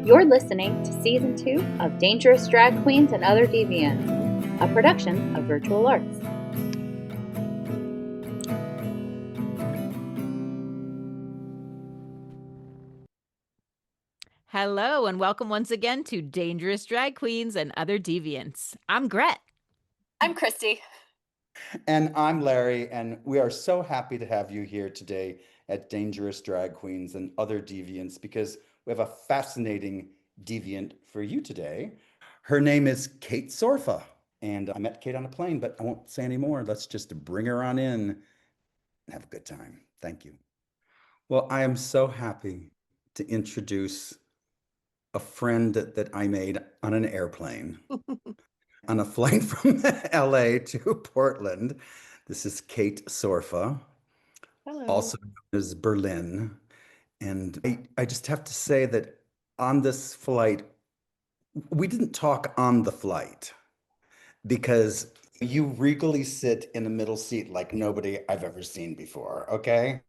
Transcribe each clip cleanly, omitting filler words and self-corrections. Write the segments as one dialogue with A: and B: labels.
A: You're listening to Season 2 of Dangerous Drag Queens and Other Deviants, a production of Virtual Arts.
B: Hello, and welcome once again to Dangerous Drag Queens and Other Deviants. I'm Gret.
C: I'm Christy.
D: And I'm Larry, and we are so happy to have you here today at Dangerous Drag Queens and Other Deviants because we have a fascinating deviant for you today. Her name is Kate Sorfa, and I met Kate on a plane, but I won't say any more. Let's just bring her on in and have a good time. Thank you. Well, I am so happy to introduce a friend that I made on an airplane. On a flight from LA to Portland. This is Kate Sorfa,
C: Hello.
D: also known as Berlin. And I just have to say that on this flight, we didn't talk on the flight because you regally sit in a middle seat like nobody I've ever seen before, okay?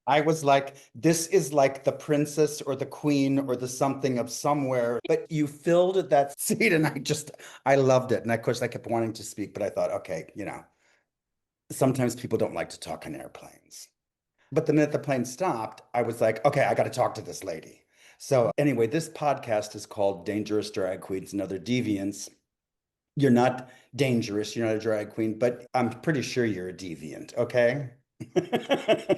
D: I was like, this is like the princess or the queen or the something of somewhere, but you filled that seat and I loved it. And of course, I kept wanting to speak, but I thought, okay, sometimes people don't like to talk on airplanes. But the minute the plane stopped, I was like, okay, I got to talk to this lady. So anyway, this podcast is called Dangerous Drag Queens and Other Deviants. You're not dangerous, you're not a drag queen, but I'm pretty sure you're a deviant, okay?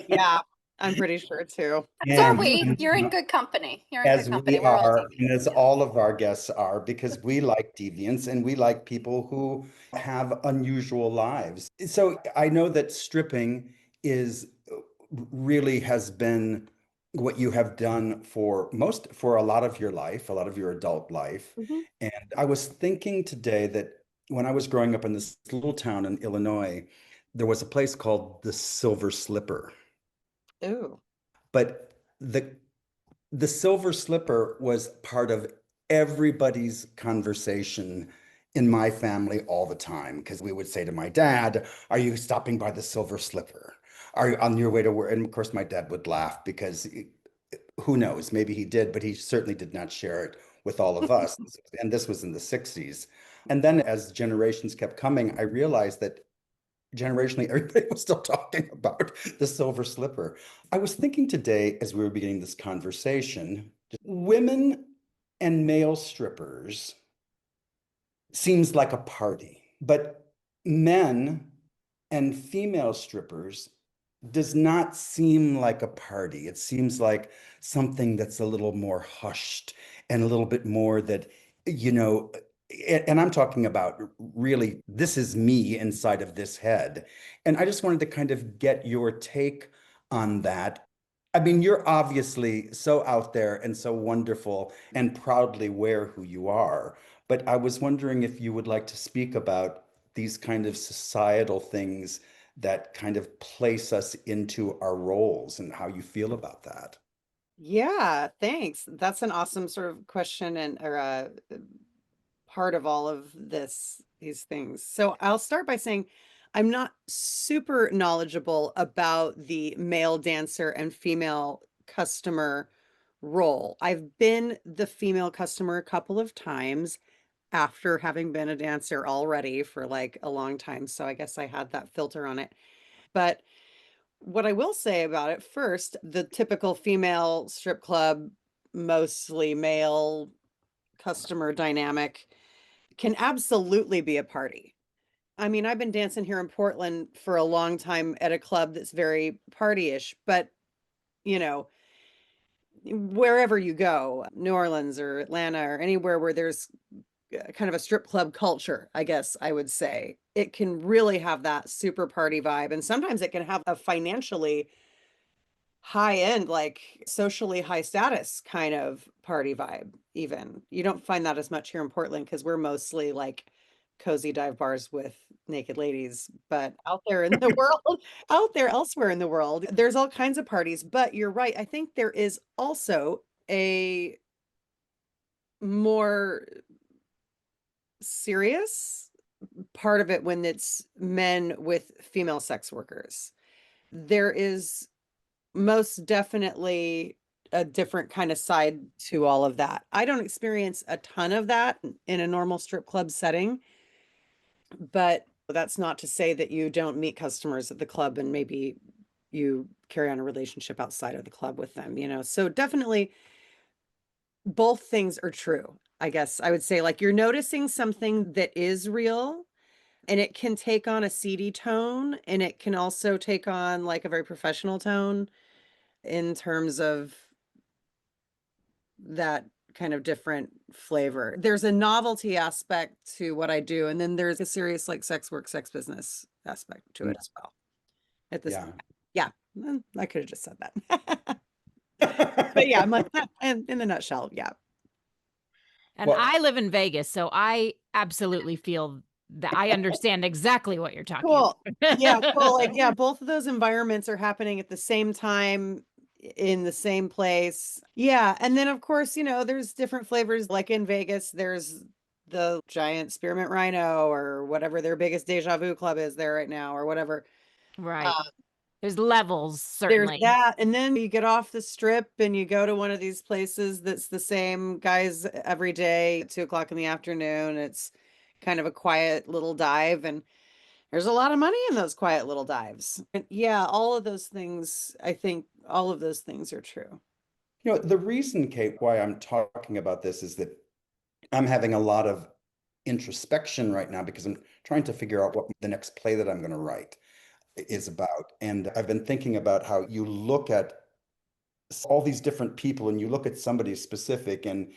C: Yeah, I'm pretty sure too.
E: So are
D: And
E: we. You're in good company. You're in
D: as
E: good company.
D: we
E: We're all
D: are,
E: deviants.
D: and as all of our guests are, because we like deviants and we like people who have unusual lives. So I know that stripping is really has been what you have done for a lot of your life, a lot of your adult life.
C: Mhm.
D: And I was thinking today that when I was growing up in this little town in Illinois, there was a place called the Silver Slipper.
C: Ooh.
D: But the Silver Slipper was part of everybody's conversation in my family all the time because we would say to my dad, "Are you stopping by the Silver Slipper? Are you on your way to work?" And of course, my dad would laugh because who knows, maybe he did, but he certainly did not share it with all of us. And this was in the 60s. And then as generations kept coming, I realized that generationally, everybody was still talking about the Silver Slipper. I was thinking today, as we were beginning this conversation, women and male strippers seems like a party, but men and female strippers does not seem like a party. It seems like something that's a little more hushed and a little bit more that, you know, and I'm talking about really, this is me inside of this head. And I just wanted to kind of get your take on that. I mean, you're obviously so out there and so wonderful and proudly wear who you are. But I was wondering if you would like to speak about these kind of societal things that kind of place us into our roles and how you feel about that.
C: Yeah, thanks. That's an awesome sort of question and or part of all of these things. So I'll start by saying I'm not super knowledgeable about the male dancer and female customer role. I've been the female customer a couple of times after having been a dancer already for like a long time. So I guess I had that filter on it. But what I will say about it first, the typical female strip club, mostly male customer dynamic can absolutely be a party. I mean, I've been dancing here in Portland for a long time at a club that's very party-ish, but you know, wherever you go, New Orleans or Atlanta or anywhere where there's kind of a strip club culture, I guess I would say, it can really have that super party vibe. And sometimes it can have a financially high end, like socially high status kind of party vibe, even. You don't find that as much here in Portland because we're mostly like cozy dive bars with naked ladies. But out there in the world, out there elsewhere in the world, there's all kinds of parties. But you're right. I think there is also a more serious part of it when it's men with female sex workers. There is most definitely a different kind of side to all of that. I don't experience a ton of that in a normal strip club setting, but that's not to say that you don't meet customers at the club and maybe you carry on a relationship outside of the club with them, you know. So definitely both things are true. I guess I would say, like, you're noticing something that is real, and it can take on a seedy tone, and it can also take on like a very professional tone in terms of that kind of different flavor. There's a novelty aspect to what I do, and then there's a serious like sex work, sex business aspect to it as well. At this,
D: Yeah.
C: yeah, I could have just said that. But yeah, I'm like, in the nutshell, yeah.
B: And
D: Well,
B: I live in Vegas, so I absolutely feel that I understand exactly what you're talking
C: Cool. Yeah, cool. Like,
B: about.
C: yeah, both of those environments are happening at the same time in the same place. Yeah. And then of course, you know, there's different flavors. Like in Vegas, there's the giant spearmint rhino or whatever their biggest deja vu club is there right now, or whatever.
B: Right.
C: Uh,
B: There's levels,
C: there's
B: certainly.
C: that. And then you get off the strip and you go to one of these places that's the same guys every day, 2 o'clock in the afternoon. It's kind of a quiet little dive. And there's a lot of money in those quiet little dives. And yeah, all of those things, I think all of those things are true.
D: you know, the reason, Kate, why I'm talking about this is that I'm having a lot of introspection right now because I'm trying to figure out what the next play that I'm going to write is about. And I've been thinking about how you look at all these different people and you look at somebody specific and,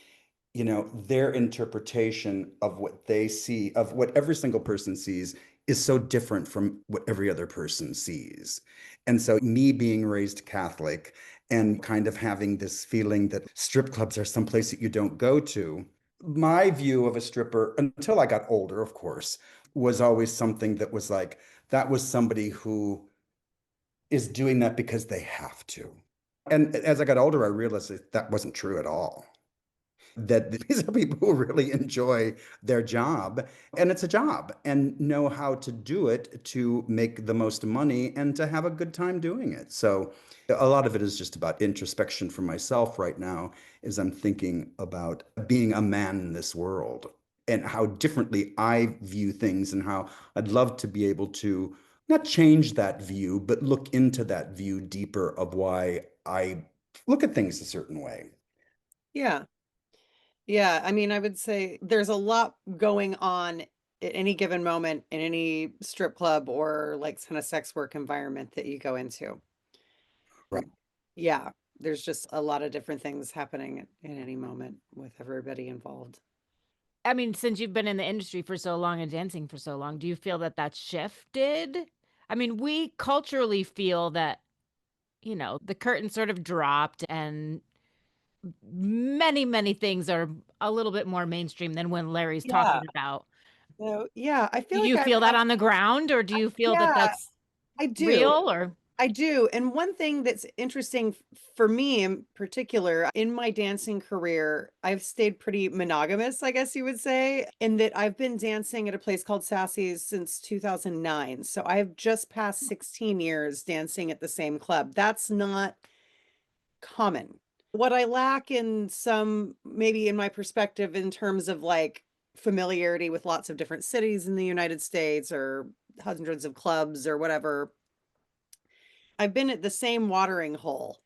D: you know, their interpretation of what they see, of what every single person sees, is so different from what every other person sees. And so, me being raised Catholic and kind of having this feeling that strip clubs are someplace that you don't go to, my view of a stripper, until I got older, of course, was always something that was like, that was somebody who is doing that because they have to. And as I got older, I realized that that wasn't true at all, that these are people who really enjoy their job, and it's a job, and know how to do it to make the most money and to have a good time doing it. So a lot of it is just about introspection for myself right now, as I'm thinking about being a man in this world and how differently I view things, and how I'd love to be able to not change that view, but look into that view deeper of why I look at things a certain way.
C: Yeah. Yeah. I mean, I would say there's a lot going on at any given moment in any strip club or like kind of sex work environment that you go into.
D: Right.
C: Yeah. There's just a lot of different things happening in any moment with everybody involved.
B: I mean, since you've been in the industry for so long and dancing for so long, do you feel that that's shifted? I mean, we culturally feel that, you know, the curtain sort of dropped and many, many things are a little bit more mainstream than when Larry's
C: Yeah.
B: talking about.
C: So, yeah, I
B: Do
C: feel like
B: you feel that on the ground, or do you feel that
C: yeah,
B: that's
C: I do.
B: real, or?
C: I do. And one thing that's interesting for me in particular, in my dancing career, I've stayed pretty monogamous, I guess you would say, in that I've been dancing at a place called Sassy's since 2009. So I've just passed 16 years dancing at the same club. That's not common. What I lack in some, maybe in my perspective, in terms of like familiarity with lots of different cities in the United States or hundreds of clubs or whatever, I've been at the same watering hole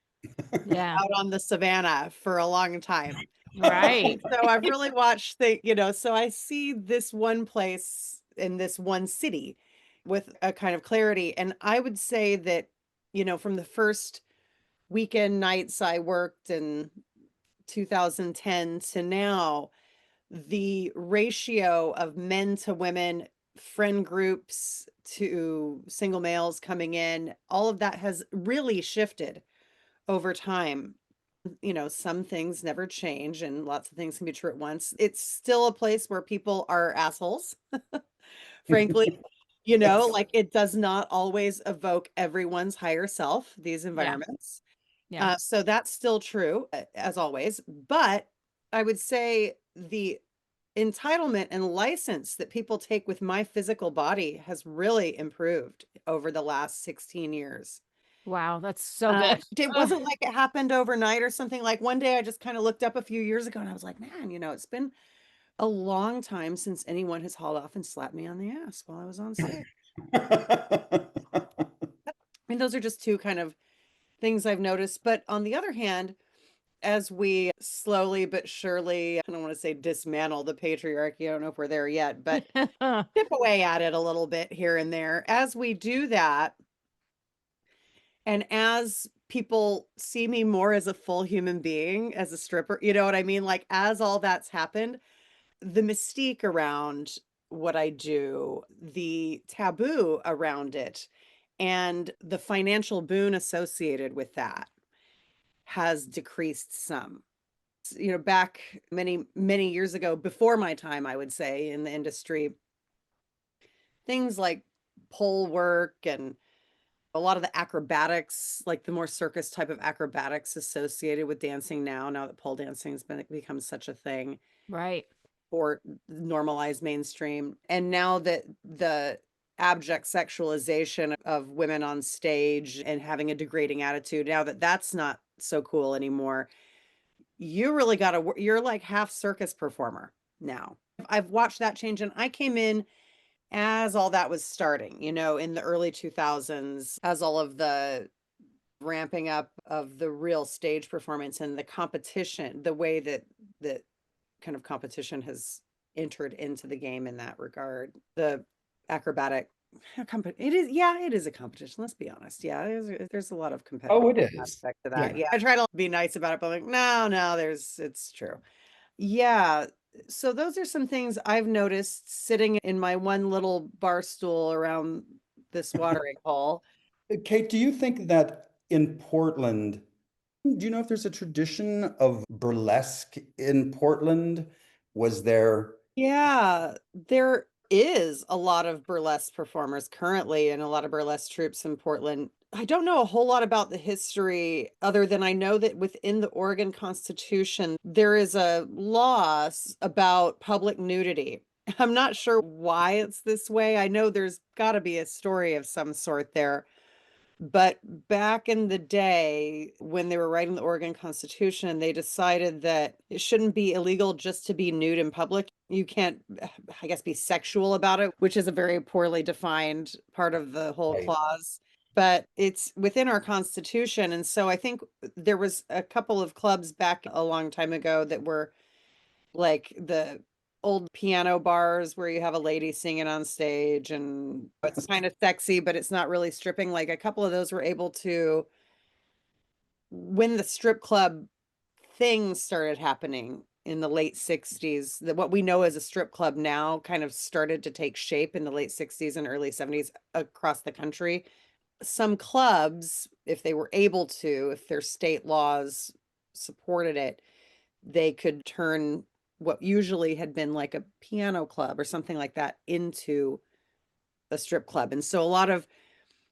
B: Yeah,
C: out on the savannah for a long time.
B: right.
C: And so I've really watched so I see this one place in this one city with a kind of clarity. And I would say that, from the first weekend nights I worked in 2010 to now, the ratio of men to women, friend groups to single males coming in, all of that has really shifted over time. Some things never change and lots of things can be true at once. It's still a place where people are assholes, frankly.
D: Yes.
C: Like, it does not always evoke everyone's higher self, these
B: Yeah,
C: environments.
B: yeah.
C: So that's still true, as always. But I would say the entitlement and license that people take with my physical body has really improved over the last 16 years.
B: Wow, that's so good.
C: It wasn't like it happened overnight or something. Like one day I just kind of looked up a few years ago and I was like, man, it's been a long time since anyone has hauled off and slapped me on the ass while I was on stage. I mean, those are just two kind of things I've noticed. But on the other hand, as we slowly but surely, I don't want to say dismantle the patriarchy, I don't know if we're there yet, but chip away at it a little bit here and there. As we do that, and as people see me more as a full human being, as a stripper, you know what I mean? Like, as all that's happened, the mystique around what I do, the taboo around it, and the financial boon associated with that has decreased some. Back many, many years ago, before my time, I would say, in the industry, things like pole work and a lot of the acrobatics, like the more circus type of acrobatics associated with dancing now that pole dancing has become such a thing.
B: Right.
C: For normalized mainstream. And now that the abject sexualization of women on stage and having a degrading attitude, now that that's not so cool anymore, you really got to, you're like half circus performer now. I've watched that change, and I came in as all that was starting, in the early 2000s, as all of the ramping up of the real stage performance and the competition, the way that kind of competition has entered into the game in that regard. The acrobatic it is a competition. Let's be honest. Yeah, there's a lot of competitive
D: Oh, it is.
C: aspect to that.
D: Yeah.
C: Yeah, I try to be nice about it, but I'm like, no, it's true. Yeah. So those are some things I've noticed sitting in my one little bar stool around this watering hole.
D: Kate, do you think that in Portland, do you know if there's a tradition of burlesque in Portland? Was there?
C: Yeah, there is a lot of burlesque performers currently and a lot of burlesque troops in Portland. I don't know a whole lot about the history other than I know that within the Oregon Constitution, there is a law about public nudity. I'm not sure why it's this way. I know there's got to be a story of some sort there. But back in the day, when they were writing the Oregon Constitution, they decided that it shouldn't be illegal just to be nude in public. You can't, I guess, be sexual about it, which is a very poorly defined part of the whole
D: Right.
C: clause. But it's within our Constitution. And so I think there was a couple of clubs back a long time ago that were like the old piano bars where you have a lady singing on stage and it's kind of sexy, but it's not really stripping. Like a couple of those were able to, when the strip club things started happening in the late 60s, that what we know as a strip club now kind of started to take shape in the late 60s and early 70s across the country. Some clubs, if they were able to, if their state laws supported it, they could turn what usually had been like a piano club or something like that into a strip club. And so a lot of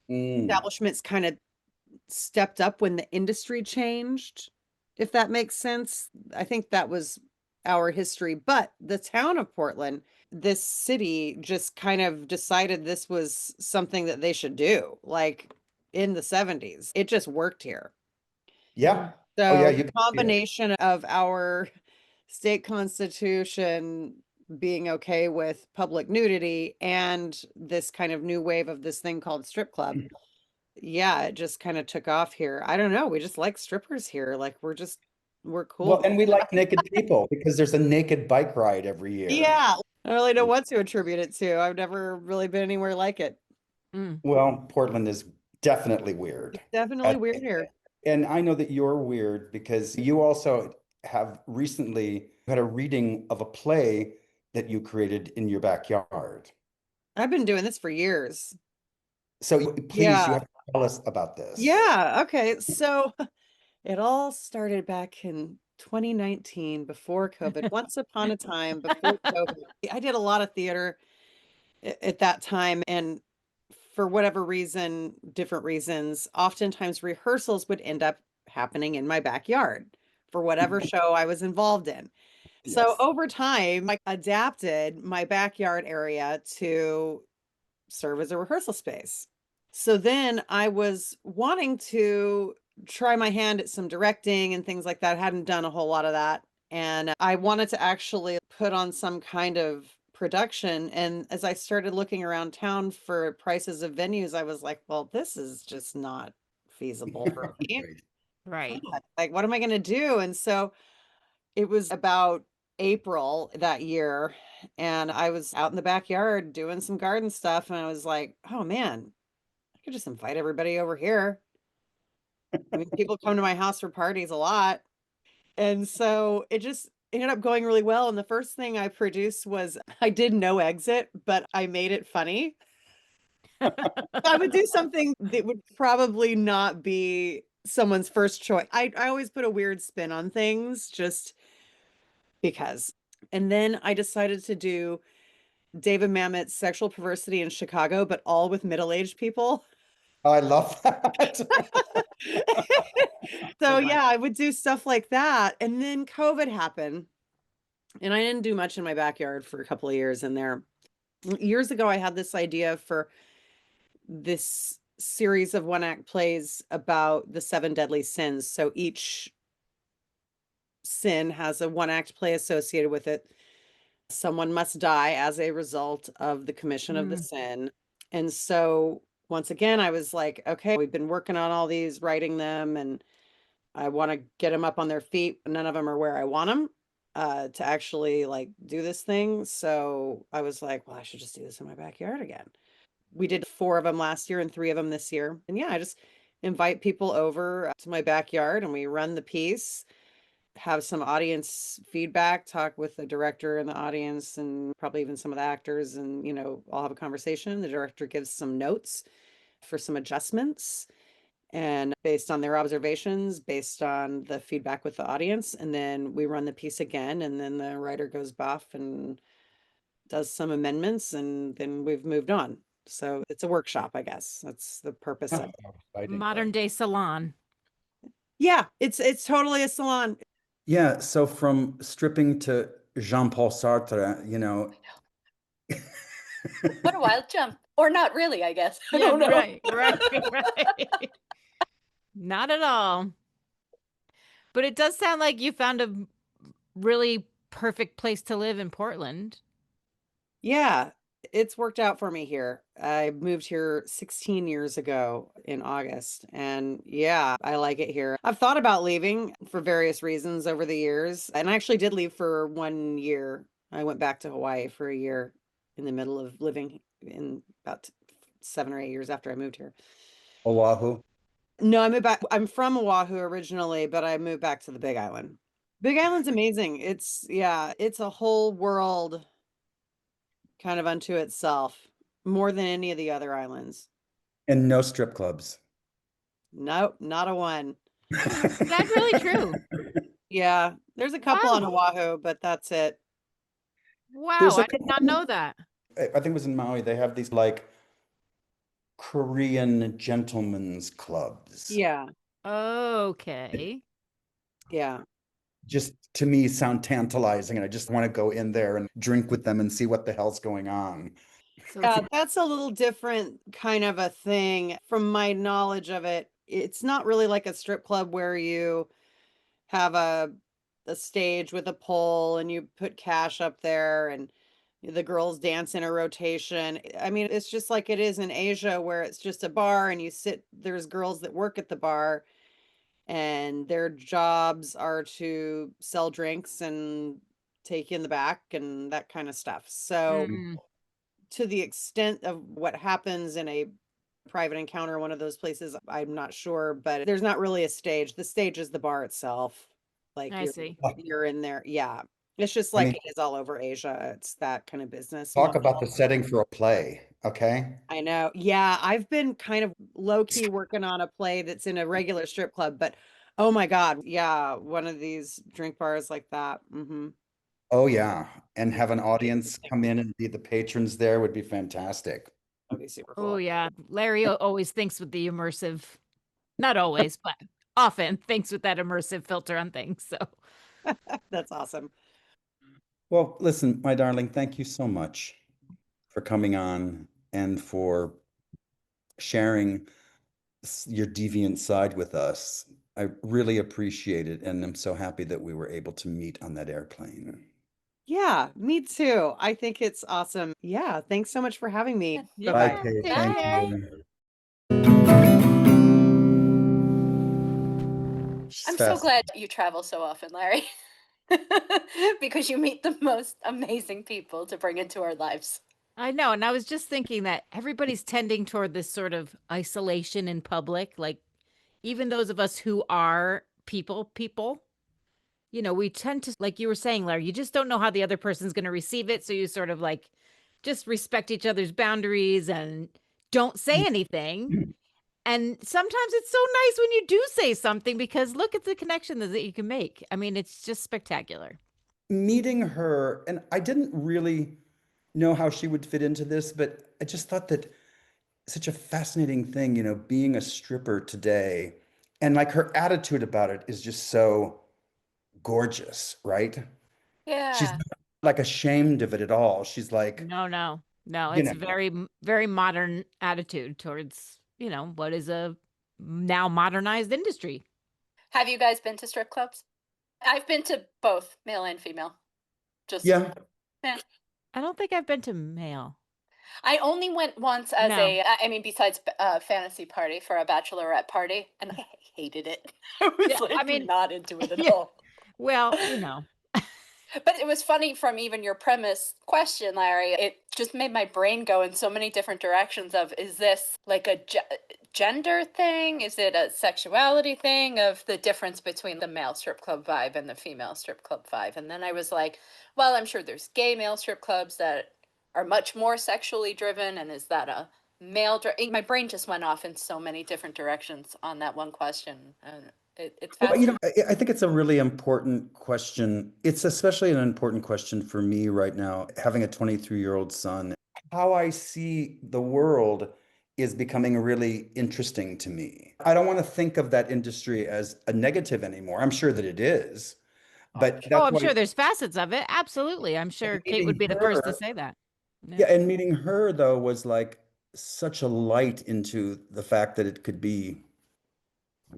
C: establishments kind of stepped up when the industry changed, if that makes sense. I think that was our history. But the town of Portland, this city, just kind of decided this was something that they should do, like in the 70s. It just worked here.
D: Yeah.
C: So
D: Oh, yeah.
C: the combination of our state constitution being okay with public nudity and this kind of new wave of this thing called strip club. Yeah, it just kind of took off here. I don't know. We just like strippers here. Like we're cool.
D: Well, and we like naked people because there's a naked bike ride every year.
C: Yeah. I don't really know what to attribute it to. I've never really been anywhere like it.
D: Well, Portland is definitely weird.
C: It's definitely weird here.
D: And I know that you're weird because you also have recently had a reading of a play that you created in your backyard.
C: I've been doing this for years.
D: So please, you have to tell us about this.
C: Yeah. Okay. So it all started back in 2019 before COVID. Once upon a time before COVID. I did a lot of theater at that time. And for whatever reason, different reasons, oftentimes rehearsals would end up happening in my backyard for whatever show I was involved in. So
D: Yes.
C: over time, I adapted my backyard area to serve as a rehearsal space. So then I was wanting to try my hand at some directing and things like that. I hadn't done a whole lot of that. And I wanted to actually put on some kind of production. And as I started looking around town for prices of venues, I was like, well, this is just not feasible for me.
D: Right.
B: Right.
C: Like, what am I going to do? And so it was about April that year, and I was out in the backyard doing some garden stuff, and I was like, oh man, I could just invite everybody over here. I mean, people come to my house for parties a lot. And so it just ended up going really well. And the first thing I produced was I did no exit, but I made it funny. I would do something that would probably not be someone's first choice. I always put a weird spin on things just because. And then I decided to do David Mamet's Sexual Perversity in Chicago, but all with middle-aged people.
D: Oh, I love that.
C: So yeah, I would do stuff like that. And then COVID happened, and I didn't do much in my backyard for a couple of years in there. Years ago, I had this idea for this series of one-act plays about the 7 deadly sins. So each sin has a one-act play associated with it. Someone must die as a result of the commission of the sin. And so once again, I was like, okay, we've been working on all these, writing them, and I want to get them up on their feet. None of them are where I want them to actually like do this thing. So I was like, well, I should just do this in my backyard again. We did 4 of them last year and 3 of them this year. And yeah, I just invite people over to my backyard and we run the piece, have some audience feedback, talk with the director and the audience and probably even some of the actors, and I'll have a conversation. The director gives some notes for some adjustments, and based on their observations, based on the feedback with the audience, and then we run the piece again, and then the writer goes buff and does some amendments, and then we've moved on. So it's a workshop, I guess. That's the purpose of it.
D: Exciting.
B: Modern day salon.
C: Yeah, it's totally a salon.
D: Yeah, so from stripping to Jean-Paul Sartre,
E: What a wild jump. Or not really, I guess. I
B: Yeah,
E: don't know.
B: right. Not at all. But it does sound like you found a really perfect place to live in Portland.
C: Yeah, it's worked out for me here. I moved here 16 years ago in August, and yeah, I like it here. I've thought about leaving for various reasons over the years, and I actually did leave for 1 year. I went back to Hawaii for a year in the middle of living in about 7 or 8 years after I moved here.
D: Oahu.
C: No, I moved back. I'm from Oahu originally, but I moved back to the Big Island. Big Island's amazing. It's a whole world kind of unto itself, more than any of the other islands.
D: And no strip clubs.
C: Nope, not a one.
B: Is that really true?
C: Yeah, there's a couple on
B: Wow.
C: Oahu, but that's it.
B: Wow,
D: There's a
B: I did not know that.
D: I think it was in Maui. They have these like Korean gentlemen's clubs.
C: Yeah,
B: Okay.
C: yeah.
D: Just to me sound tantalizing, and I just want to go in there and drink with them and see what the hell's going on.
B: So
C: Yeah, that's a little different kind of a thing. From my knowledge of it, it's not really like a strip club where you have a stage with a pole and you put cash up there and the girls dance in a rotation. I mean, it's just like it is in Asia where it's just a bar and there's girls that work at the bar and their jobs are to sell drinks and take you in the back and that kind of stuff. So
B: Mm,
C: to the extent of what happens in a private encounter, one of those places, I'm not sure, but there's not really a stage. The stage is the bar itself. Like
B: I see.
C: you're in there. Yeah. It's just
D: I
C: like
D: mean,
C: it is all over Asia. It's that kind of business
D: talk
C: model.
D: about the setting for a play, okay?
C: I know. Yeah, I've been kind of low key working on a play that's in a regular strip club, but oh my God, yeah, one of these drink bars like that.
D: Oh yeah, and have an audience come in and be the patrons there would be fantastic.
C: That'd be super
B: Oh,
C: cool.
B: yeah. Larry always thinks with the immersive, not always, but often thinks with that immersive filter on things. So,
C: That's awesome.
D: Well, listen, my darling, thank you so much for coming on and for sharing your deviant side with us. I really appreciate it, and I'm so happy that we were able to meet on that airplane.
C: Yeah, me too. I think it's awesome. Yeah, thanks so much for having me.
B: Yeah,
D: Bye,
C: Bye-bye.
D: Kate.
B: take
D: Thank
B: care.
D: you.
E: I'm so glad you travel so often, Larry. Because you meet the most amazing people to bring into our lives.
B: I know. And I was just thinking that everybody's tending toward this sort of isolation in public. Like, even those of us who are people, we tend to, like you were saying, Larry, you just don't know how the other person's going to receive it. So you sort of like just respect each other's boundaries and don't say anything. And sometimes it's so nice when you do say something because look at the connection that you can make. I mean, it's just spectacular.
D: Meeting her, and I didn't really know how she would fit into this, but I just thought that such a fascinating thing, being a stripper today, and like her attitude about it is just so gorgeous, right? She's
E: Yeah.
D: not like ashamed of it at all. She's like,
B: No.
D: you
B: It's
D: know,
B: a very modern attitude towards, what is a now modernized industry.
E: Have you guys been to strip clubs? I've been to both male and female. Just,
D: yeah,
E: yeah.
B: I don't think I've been to male.
E: I only went once as
B: No.
E: I mean, besides a fantasy party for a bachelorette party, and I hated it. I
B: Yeah,
E: was
B: I
E: like
B: mean,
E: not into it at
B: yeah.
E: all.
B: Well,
E: But it was funny from even your premise question, Larry. It just made my brain go in so many different directions of, is this like a gender thing? Is it a sexuality thing of the difference between the male strip club vibe and the female strip club vibe? And then I was like, well, I'm sure there's gay male strip clubs that are much more sexually driven. And is that a my brain just went off in so many different directions on that one question. And it's
D: well,
E: fascinating.
D: I think it's a really important question. It's especially an important question for me right now, having a 23-year-old son. How I see the world is becoming really interesting to me. I don't want to think of that industry as a negative anymore. I'm sure that it is, but
B: oh,
D: that's
B: I'm
D: why
B: sure there's facets of it. Absolutely. I'm sure Kate would
D: meeting
B: be the first to
D: her,
B: say that. Yeah.
D: yeah, and meeting her though was like such a light into the fact that it could be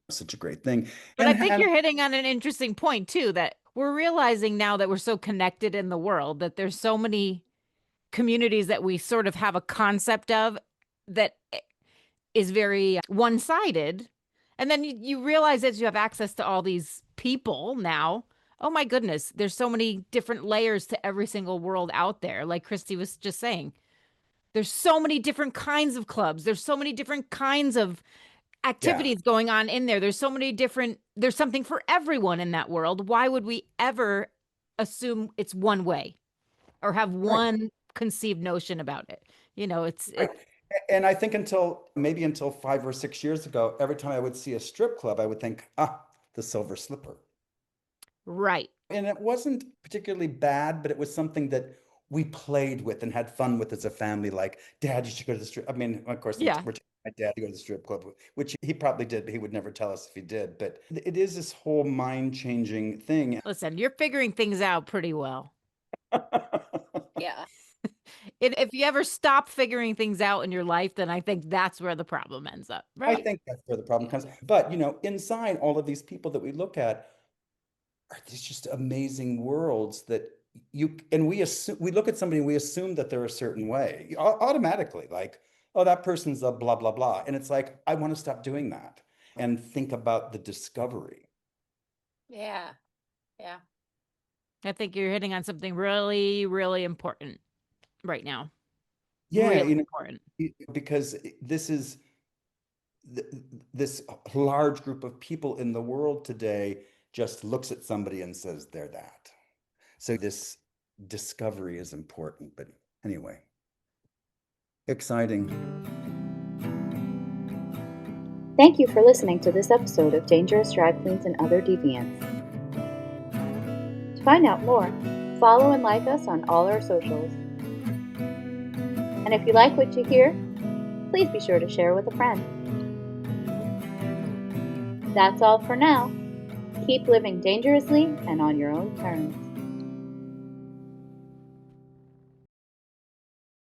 D: such a great thing.
B: But I
D: And
B: think you're hitting on an interesting point too, that we're realizing now that we're so connected in the world that there's so many communities that we sort of have a concept of that is very one-sided. And then you realize as you have access to all these people now, oh my goodness, there's so many different layers to every single world out there. Like Christy was just saying, there's so many different kinds of clubs. There's so many different kinds of
D: yeah,
B: activities going on in there. There's something for everyone in that world. Why would we ever assume it's one way or have
D: right,
B: one conceived notion about it?
D: right. And I think until 5 or 6 years ago, every time I would see a strip club, I would think, the Silver Slipper.
B: Right.
D: And it wasn't particularly bad, but it was something that we played with and had fun with as a family. Like, Dad, you should go to the strip. I mean, of course,
B: Yeah.
D: we're taking my dad to go to the strip club, which he probably did, but he would never tell us if he did. But it is this whole mind-changing thing.
B: Listen, you're figuring things out pretty well.
E: Yeah.
B: If you ever stop figuring things out in your life, then I think that's where the problem ends up,
D: I
B: right?
D: think that's where the problem comes. But, inside all of these people that we look at are these just amazing worlds that we look at somebody and we assume that they're a certain way automatically, like, oh, that person's a blah, blah, blah. And it's like, I want to stop doing that and think about the discovery.
E: Yeah. Yeah.
B: I think you're hitting on something really, really important right now.
D: Yeah,
B: Really important.
D: because this is this large group of people in the world today just looks at somebody and says they're that. So this discovery is important. But anyway, exciting.
A: Thank you for listening to this episode of Dangerous Drag Queens and Other Deviants. To find out more, follow and like us on all our socials. And if you like what you hear, please be sure to share with a friend. That's all for now. Keep living dangerously and on your own terms.